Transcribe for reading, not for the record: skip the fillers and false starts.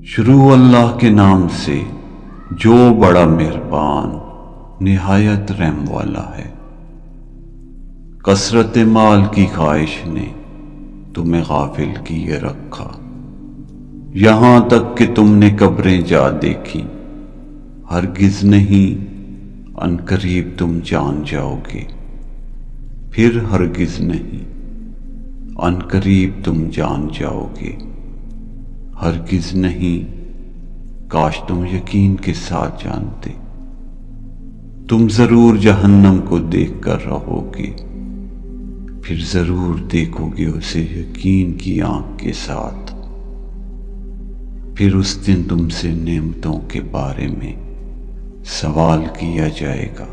شروع اللہ کے نام سے جو بڑا مہربان نہایت رحم والا ہے۔ کثرت مال کی خواہش نے تمہیں غافل کیے رکھا، یہاں تک کہ تم نے قبریں جا دیکھی۔ ہرگز نہیں، عنقریب تم جان جاؤ گے، پھر ہرگز نہیں، عنقریب تم جان جاؤ گے، ہرگز نہیں، کاش تم یقین کے ساتھ جانتے۔ تم ضرور جہنم کو دیکھ کر رہو گے، پھر ضرور دیکھو گے اسے یقین کی آنکھ کے ساتھ۔ پھر اس دن تم سے نعمتوں کے بارے میں سوال کیا جائے گا۔